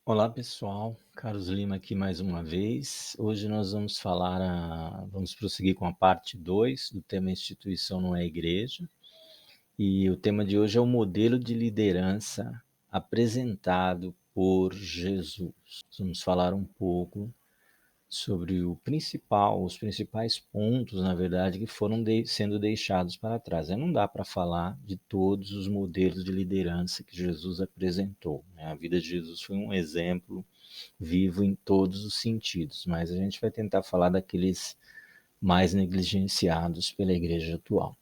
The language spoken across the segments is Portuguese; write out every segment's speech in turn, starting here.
Olá pessoal, Carlos Lima aqui mais uma vez. Hoje nós vamos prosseguir com a parte 2 do tema Instituição não é Igreja. E o tema de hoje é o modelo de liderança apresentado por Jesus. Vamos falar um pouco sobre os principais pontos, na verdade, que foram sendo deixados para trás. Não dá para falar de todos os modelos de liderança que Jesus apresentou, né? A vida de Jesus foi um exemplo vivo em todos os sentidos, mas a gente vai tentar falar daqueles mais negligenciados pela igreja atual.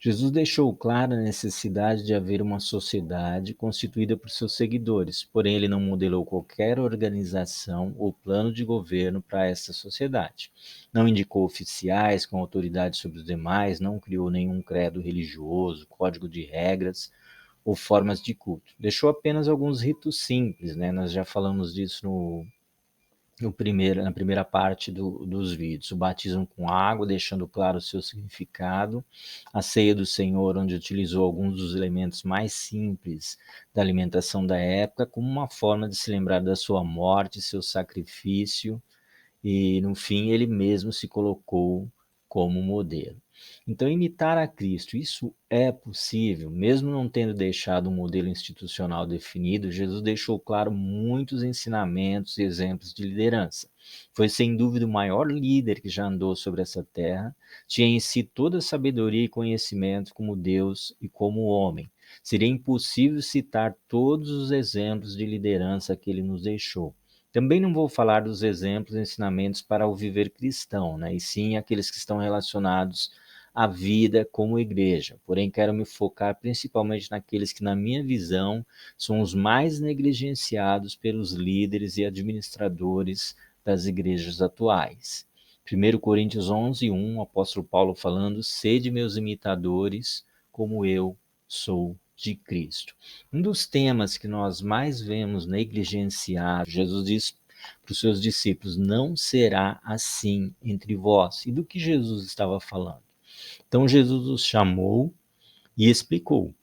Jesus deixou clara a necessidade de haver uma sociedade constituída por seus seguidores, porém ele não modelou qualquer organização ou plano de governo para essa sociedade. Não indicou oficiais com autoridade sobre os demais, não criou nenhum credo religioso, código de regras ou formas de culto. Deixou apenas alguns ritos simples, né? Nós já falamos disso na primeira parte dos vídeos, o batismo com água, deixando claro o seu significado, a ceia do Senhor, onde utilizou alguns dos elementos mais simples da alimentação da época, como uma forma de se lembrar da sua morte, seu sacrifício, e no fim ele mesmo se colocou como modelo. Então, imitar a Cristo, isso é possível, mesmo não tendo deixado um modelo institucional definido, Jesus deixou claro muitos ensinamentos e exemplos de liderança. Foi sem dúvida o maior líder que já andou sobre essa terra, tinha em si toda a sabedoria e conhecimento como Deus e como homem. Seria impossível citar todos os exemplos de liderança que ele nos deixou. Também não vou falar dos exemplos e ensinamentos para o viver cristão, né? E sim aqueles que estão relacionados à vida como igreja. Porém, quero me focar principalmente naqueles que, na minha visão, são os mais negligenciados pelos líderes e administradores das igrejas atuais. 1 Coríntios 11:1, o apóstolo Paulo falando: sede meus imitadores, como eu sou de Cristo. Um dos temas que nós mais vemos negligenciar, Jesus diz para os seus discípulos: não será assim entre vós. E do que Jesus estava falando? Então Jesus os chamou e explicou: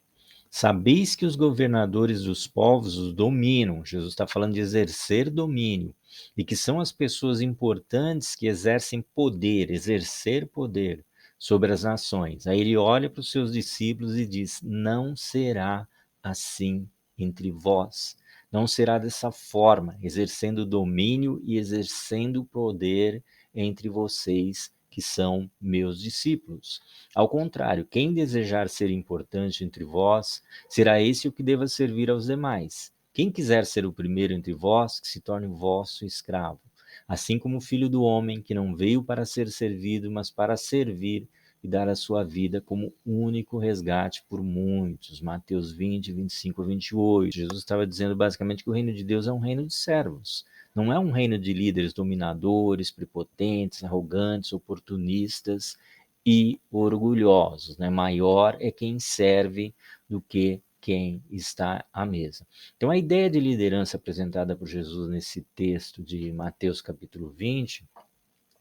sabeis que os governadores dos povos os dominam. Jesus está falando de exercer domínio, e que são as pessoas importantes que exercem poder, exercer poder sobre as nações. Aí ele olha para os seus discípulos e diz: não será assim entre vós. Não será dessa forma, exercendo domínio e exercendo poder entre vocês que são meus discípulos. Ao contrário, quem desejar ser importante entre vós, será esse o que deva servir aos demais. Quem quiser ser o primeiro entre vós, que se torne vosso escravo. Assim como o Filho do Homem, que não veio para ser servido, mas para servir e dar a sua vida como único resgate por muitos. Mateus 20:25-28. Jesus estava dizendo basicamente que o reino de Deus é um reino de servos. Não é um reino de líderes dominadores, prepotentes, arrogantes, oportunistas e orgulhosos, né? Maior é quem serve do que quem está à mesa. Então, a ideia de liderança apresentada por Jesus nesse texto de Mateus capítulo 20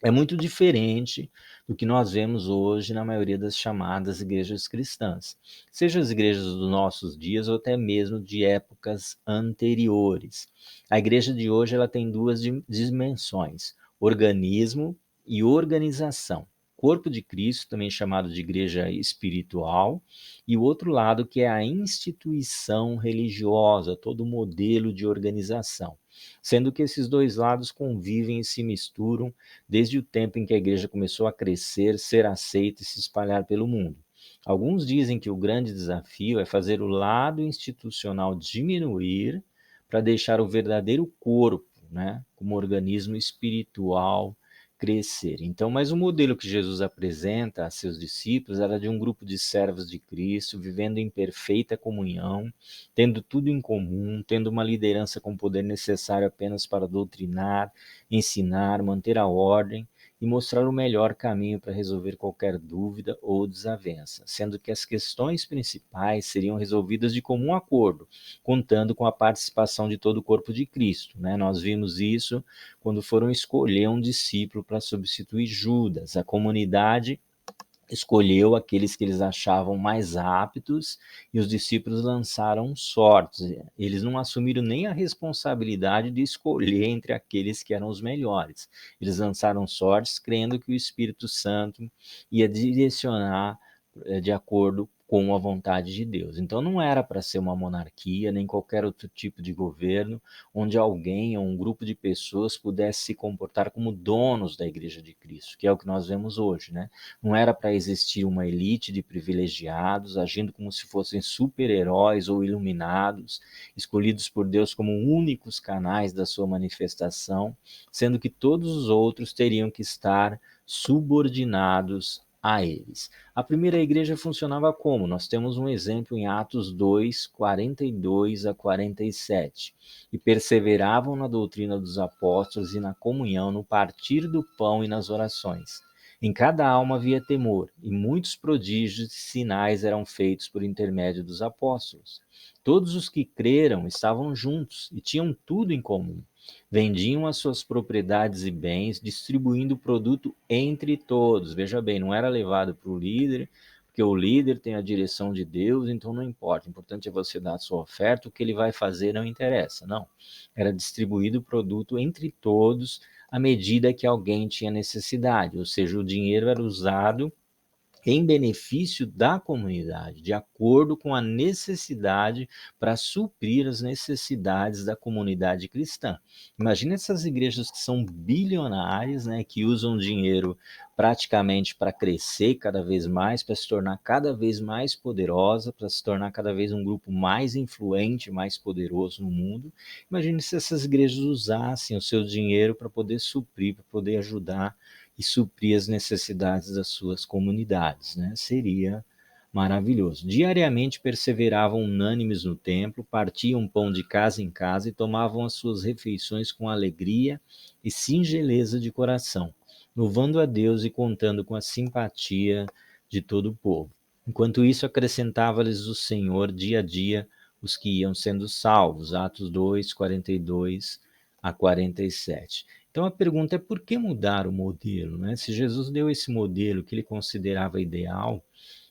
é muito diferente do que nós vemos hoje na maioria das chamadas igrejas cristãs, seja as igrejas dos nossos dias ou até mesmo de épocas anteriores. A igreja de hoje ela tem duas dimensões: organismo e organização. Corpo de Cristo, também chamado de igreja espiritual, e o outro lado que é a instituição religiosa, todo o modelo de organização. Sendo que esses dois lados convivem e se misturam desde o tempo em que a igreja começou a crescer, ser aceita e se espalhar pelo mundo. Alguns dizem que o grande desafio é fazer o lado institucional diminuir para deixar o verdadeiro corpo, né, como organismo espiritual, crescer. Então, mas o modelo que Jesus apresenta a seus discípulos era de um grupo de servos de Cristo, vivendo em perfeita comunhão, tendo tudo em comum, tendo uma liderança com poder necessário apenas para doutrinar, ensinar, manter a ordem e mostrar o melhor caminho para resolver qualquer dúvida ou desavença, sendo que as questões principais seriam resolvidas de comum acordo, contando com a participação de todo o corpo de Cristo, né? Nós vimos isso quando foram escolher um discípulo para substituir Judas. A comunidade escolheu aqueles que eles achavam mais aptos e os discípulos lançaram sortes. Eles não assumiram nem a responsabilidade de escolher entre aqueles que eram os melhores. Eles lançaram sortes crendo que o Espírito Santo ia direcionar de acordo com a vontade de Deus. Então não era para ser uma monarquia, nem qualquer outro tipo de governo, onde alguém ou um grupo de pessoas pudesse se comportar como donos da Igreja de Cristo, que é o que nós vemos hoje, né? Não era para existir uma elite de privilegiados agindo como se fossem super-heróis ou iluminados, escolhidos por Deus como únicos canais da sua manifestação, sendo que todos os outros teriam que estar subordinados a eles. A primeira igreja funcionava como? Nós temos um exemplo em Atos 2, 42 a 47. E perseveravam na doutrina dos apóstolos e na comunhão, no partir do pão e nas orações. Em cada alma havia temor, e muitos prodígios e sinais eram feitos por intermédio dos apóstolos. Todos os que creram estavam juntos e tinham tudo em comum. Vendiam as suas propriedades e bens, distribuindo o produto entre todos. Veja bem, não era levado para o líder, porque o líder tem a direção de Deus, então não importa. O importante é você dar a sua oferta, o que ele vai fazer não interessa. Não. Era distribuído o produto entre todos à medida que alguém tinha necessidade, ou seja, o dinheiro era usado em benefício da comunidade, de acordo com a necessidade, para suprir as necessidades da comunidade cristã. Imagina essas igrejas que são bilionárias, né, que usam dinheiro praticamente para crescer cada vez mais, para se tornar cada vez mais poderosa, para se tornar cada vez um grupo mais influente, mais poderoso no mundo. Imagine se essas igrejas usassem o seu dinheiro para poder suprir, para poder ajudar e suprir as necessidades das suas comunidades, né? Seria maravilhoso. Diariamente perseveravam unânimes no templo, partiam pão de casa em casa e tomavam as suas refeições com alegria e singeleza de coração, louvando a Deus e contando com a simpatia de todo o povo. Enquanto isso, acrescentava-lhes o Senhor dia a dia os que iam sendo salvos. Atos 2, 42 a 47. Então a pergunta é por que mudar o modelo, né? Se Jesus deu esse modelo que ele considerava ideal,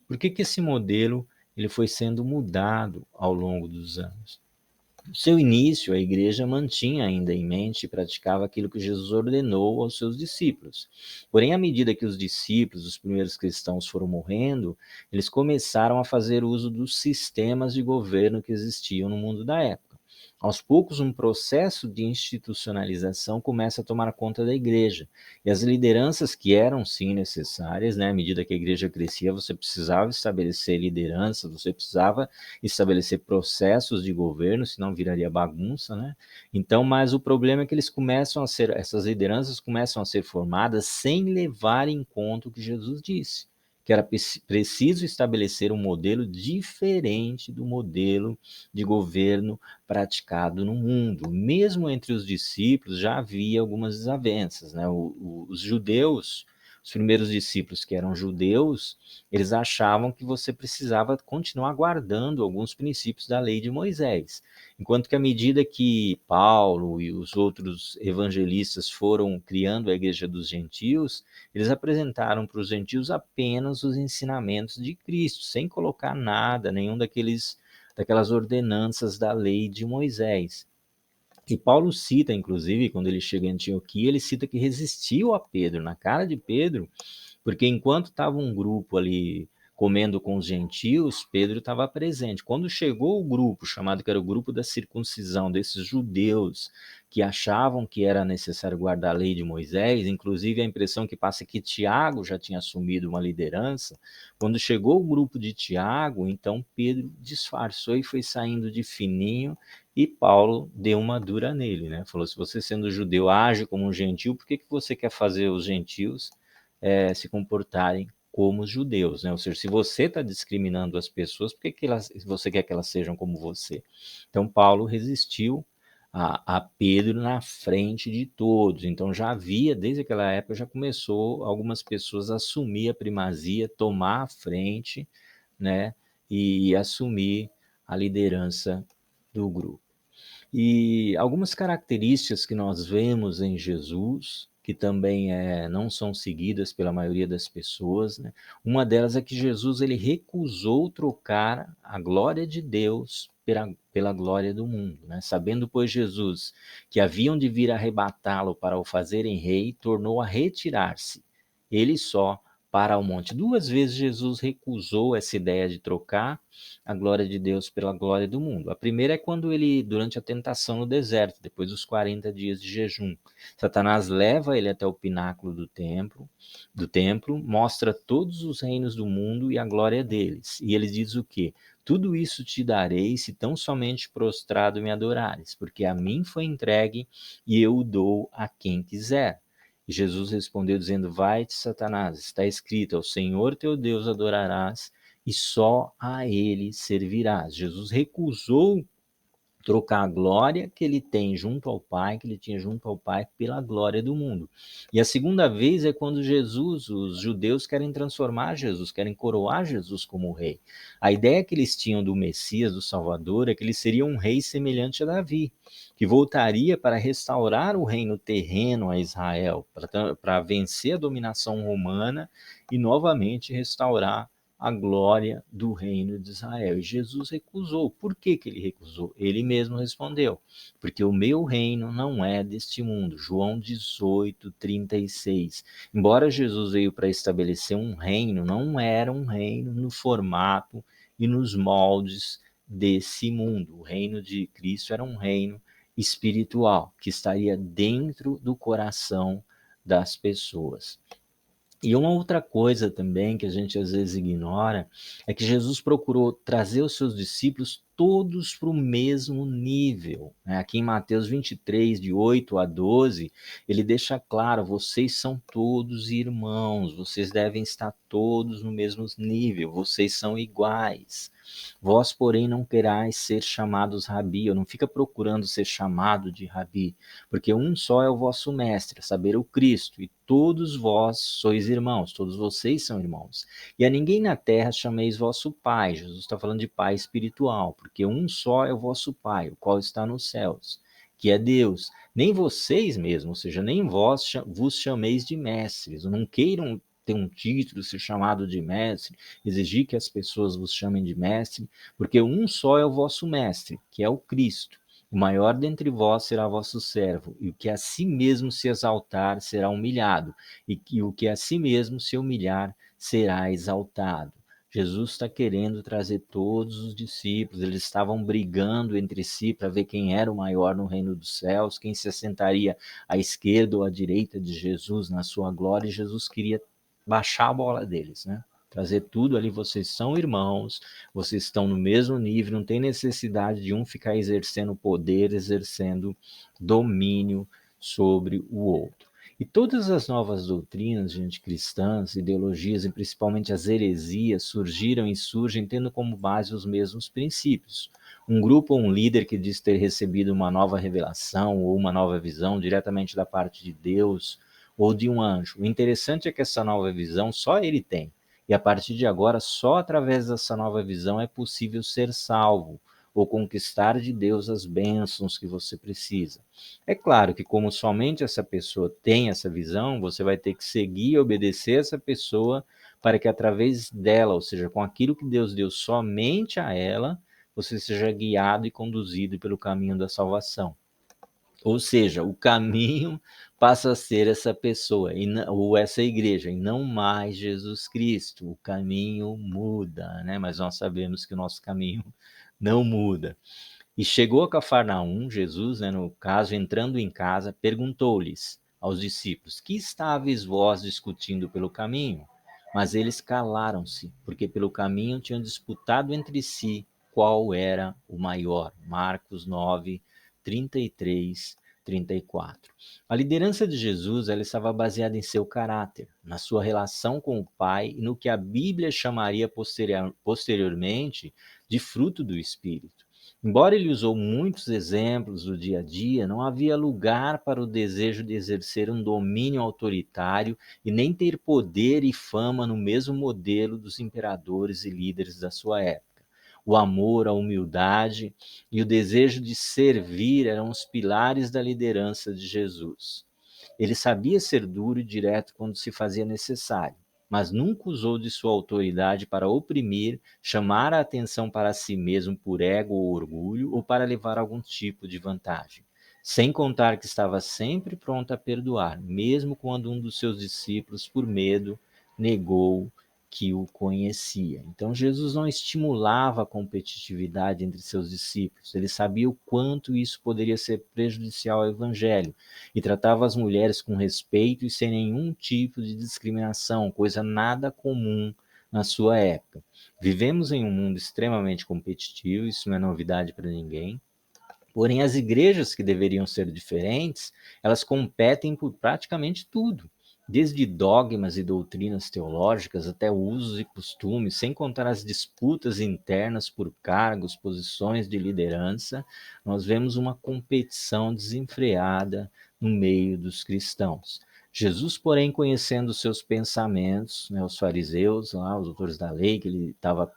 por que esse modelo ele foi sendo mudado ao longo dos anos? No seu início, a igreja mantinha ainda em mente e praticava aquilo que Jesus ordenou aos seus discípulos. Porém, à medida que os discípulos, os primeiros cristãos, foram morrendo, eles começaram a fazer uso dos sistemas de governo que existiam no mundo da época. Aos poucos, um processo de institucionalização começa a tomar conta da igreja. E as lideranças que eram sim necessárias, né, à medida que a igreja crescia, você precisava estabelecer lideranças, você precisava estabelecer processos de governo, senão viraria bagunça, né? Então, mas o problema é que essas lideranças começam a ser formadas sem levar em conta o que Jesus disse, que era preciso estabelecer um modelo diferente do modelo de governo praticado no mundo. Mesmo entre os discípulos já havia algumas desavenças, né? Os judeus, os primeiros discípulos que eram judeus, eles achavam que você precisava continuar guardando alguns princípios da lei de Moisés. Enquanto que à medida que Paulo e os outros evangelistas foram criando a igreja dos gentios, eles apresentaram para os gentios apenas os ensinamentos de Cristo, sem colocar nada, nenhum daquelas ordenanças da lei de Moisés. E Paulo cita, inclusive, quando ele chega em Antioquia, ele cita que resistiu a Pedro, na cara de Pedro, porque enquanto estava um grupo ali comendo com os gentios, Pedro estava presente. Quando chegou o grupo, chamado que era o grupo da circuncisão, desses judeus que achavam que era necessário guardar a lei de Moisés, inclusive a impressão que passa é que Tiago já tinha assumido uma liderança. Quando chegou o grupo de Tiago, então Pedro disfarçou e foi saindo de fininho, e Paulo deu uma dura nele, né? Falou: se você sendo judeu age como um gentil, por que você quer fazer os gentios se comportarem como os judeus, né? Ou seja, se você está discriminando as pessoas, por que você quer que elas sejam como você? Então, Paulo resistiu a Pedro na frente de todos. Então, já havia, desde aquela época, já começou algumas pessoas a assumir a primazia, tomar a frente, né? E assumir a liderança do grupo. E algumas características que nós vemos em Jesus, que também não são seguidas pela maioria das pessoas, né? Uma delas é que Jesus ele recusou trocar a glória de Deus pela glória do mundo, né? Sabendo, pois, Jesus que haviam de vir arrebatá-lo para o fazerem rei, tornou a retirar-se, ele só, para o monte. Duas vezes Jesus recusou essa ideia de trocar a glória de Deus pela glória do mundo. A primeira é quando ele, durante a tentação no deserto, depois dos 40 dias de jejum, Satanás leva ele até o pináculo do templo, mostra todos os reinos do mundo e a glória deles. E ele diz o quê? Tudo isso te darei se tão somente prostrado me adorares, porque a mim foi entregue e eu o dou a quem quiser. E Jesus respondeu dizendo, vai-te, Satanás, está escrito, ao Senhor teu Deus adorarás e só a ele servirás. Jesus recusou trocar a glória que ele tem junto ao Pai, que ele tinha junto ao Pai, pela glória do mundo. E a segunda vez é quando os judeus querem transformar Jesus, querem coroar Jesus como rei. A ideia que eles tinham do Messias, do Salvador, é que ele seria um rei semelhante a Davi, que voltaria para restaurar o reino terreno a Israel, para vencer a dominação romana e novamente restaurar a glória do reino de Israel. E Jesus recusou. Por que ele recusou? Ele mesmo respondeu, porque o meu reino não é deste mundo. João 18:36. Embora Jesus veio para estabelecer um reino, não era um reino no formato e nos moldes desse mundo. O reino de Cristo era um reino espiritual, que estaria dentro do coração das pessoas. E uma outra coisa também que a gente às vezes ignora é que Jesus procurou trazer os seus discípulos todos para o mesmo nível, né? Aqui em Mateus 23, de 8 a 12, ele deixa claro, vocês são todos irmãos, vocês devem estar todos no mesmo nível, vocês são iguais. Vós, porém, não querais ser chamados rabi, ou não fica procurando ser chamado de rabi, porque um só é o vosso mestre, a saber, o Cristo, e todos vós sois irmãos, todos vocês são irmãos. E a ninguém na terra chameis vosso Pai, Jesus está falando de Pai espiritual, porque um só é o vosso Pai, o qual está nos céus, que é Deus. Nem vocês mesmos, ou seja, nem vós vos chameis de mestres, não queiram ter um título, ser chamado de mestre, exigir que as pessoas vos chamem de mestre, porque um só é o vosso mestre, que é o Cristo. O maior dentre vós será vosso servo, e o que a si mesmo se exaltar será humilhado, e o que a si mesmo se humilhar será exaltado. Jesus está querendo trazer todos os discípulos, eles estavam brigando entre si para ver quem era o maior no reino dos céus, quem se assentaria à esquerda ou à direita de Jesus na sua glória, e Jesus queria baixar a bola deles, né? Trazer tudo ali, vocês são irmãos, vocês estão no mesmo nível, não tem necessidade de um ficar exercendo poder, exercendo domínio sobre o outro. E todas as novas doutrinas, gente, cristãs, ideologias, e principalmente as heresias, surgiram e surgem tendo como base os mesmos princípios. Um grupo ou um líder que diz ter recebido uma nova revelação ou uma nova visão diretamente da parte de Deus ou de um anjo. O interessante é que essa nova visão só ele tem. E a partir de agora, só através dessa nova visão é possível ser salvo ou conquistar de Deus as bênçãos que você precisa. É claro que como somente essa pessoa tem essa visão, você vai ter que seguir e obedecer essa pessoa para que através dela, ou seja, com aquilo que Deus deu somente a ela, você seja guiado e conduzido pelo caminho da salvação. Ou seja, o caminho passa a ser essa pessoa, ou essa igreja, e não mais Jesus Cristo. O caminho muda, né? Mas nós sabemos que o nosso caminho não muda. E chegou a Cafarnaum, Jesus, né, no caso, entrando em casa, perguntou-lhes aos discípulos, que estáveis vós discutindo pelo caminho? Mas eles calaram-se, porque pelo caminho tinham disputado entre si qual era o maior. Marcos 9, 33, 34. A liderança de Jesus ela estava baseada em seu caráter, na sua relação com o Pai e no que a Bíblia chamaria posteriormente de fruto do Espírito. Embora ele usou muitos exemplos do dia a dia, não havia lugar para o desejo de exercer um domínio autoritário e nem ter poder e fama no mesmo modelo dos imperadores e líderes da sua época. O amor, a humildade e o desejo de servir eram os pilares da liderança de Jesus. Ele sabia ser duro e direto quando se fazia necessário, mas nunca usou de sua autoridade para oprimir, chamar a atenção para si mesmo por ego ou orgulho ou para levar algum tipo de vantagem. Sem contar que estava sempre pronto a perdoar, mesmo quando um dos seus discípulos, por medo, negou que o conhecia. Então, Jesus não estimulava a competitividade entre seus discípulos. Ele sabia o quanto isso poderia ser prejudicial ao evangelho e tratava as mulheres com respeito e sem nenhum tipo de discriminação, coisa nada comum na sua época. Vivemos em um mundo extremamente competitivo, isso não é novidade para ninguém. Porém, as igrejas que deveriam ser diferentes, elas competem por praticamente tudo, desde dogmas e doutrinas teológicas até usos e costumes, sem contar as disputas internas por cargos, posições de liderança. Nós vemos uma competição desenfreada no meio dos cristãos. Jesus, porém, conhecendo seus pensamentos, né, os fariseus, lá, os doutores da lei, que ele estava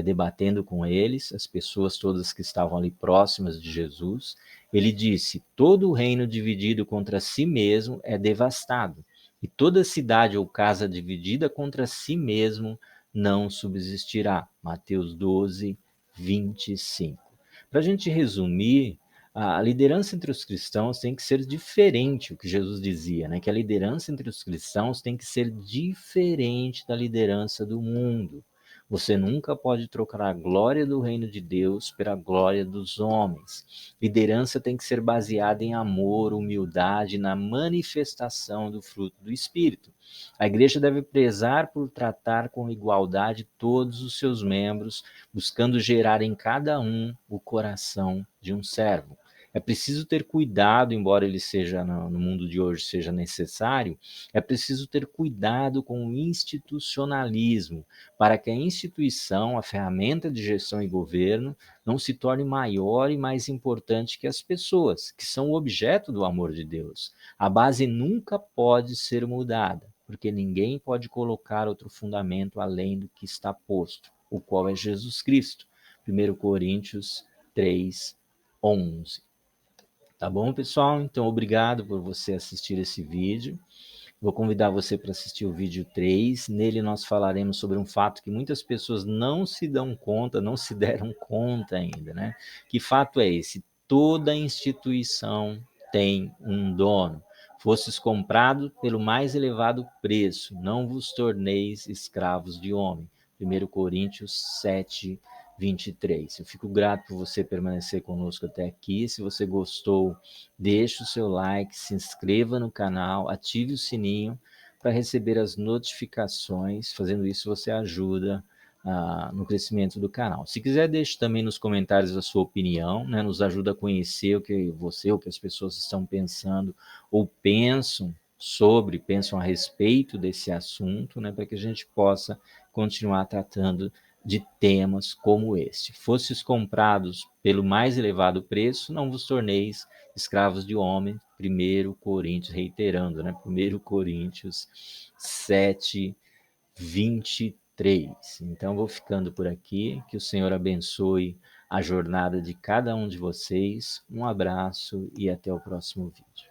debatendo com eles, as pessoas todas que estavam ali próximas de Jesus, ele disse: todo o reino dividido contra si mesmo é devastado, e toda cidade ou casa dividida contra si mesmo não subsistirá. Mateus 12, 25. Para a gente resumir, a liderança entre os cristãos tem que ser diferente, o que Jesus dizia, né? Que a liderança entre os cristãos tem que ser diferente da liderança do mundo. Você nunca pode trocar a glória do reino de Deus pela glória dos homens. Liderança tem que ser baseada em amor, humildade, na manifestação do fruto do Espírito. A igreja deve prezar por tratar com igualdade todos os seus membros, buscando gerar em cada um o coração de um servo. É preciso ter cuidado, embora ele seja no mundo de hoje seja necessário, é preciso ter cuidado com o institucionalismo, para que a instituição, a ferramenta de gestão e governo, não se torne maior e mais importante que as pessoas, que são o objeto do amor de Deus. A base nunca pode ser mudada, porque ninguém pode colocar outro fundamento além do que está posto, o qual é Jesus Cristo. 1 Coríntios 3, 11. Tá bom, pessoal? Então, obrigado por você assistir esse vídeo. Vou convidar você para assistir o vídeo 3. Nele nós falaremos sobre um fato que muitas pessoas não se dão conta, não se deram conta ainda, né? Que fato é esse? Toda instituição tem um dono. Fostes comprado pelo mais elevado preço, não vos torneis escravos de homem. 1 Coríntios 7, 23. Eu fico grato por você permanecer conosco até aqui. Se você gostou, deixe o seu like, se inscreva no canal, ative o sininho para receber as notificações. Fazendo isso, você ajuda no crescimento do canal. Se quiser, deixe também nos comentários a sua opinião, né? Nos ajuda a conhecer o que você, o que as pessoas estão pensando ou pensam a respeito desse assunto, né? Para que a gente possa continuar tratando de temas como este. Fostes comprados pelo mais elevado preço, não vos torneis escravos de homem. 1 Coríntios, reiterando, né? 1 Coríntios 7, 23. Então, vou ficando por aqui. Que o Senhor abençoe a jornada de cada um de vocês. Um abraço e até o próximo vídeo.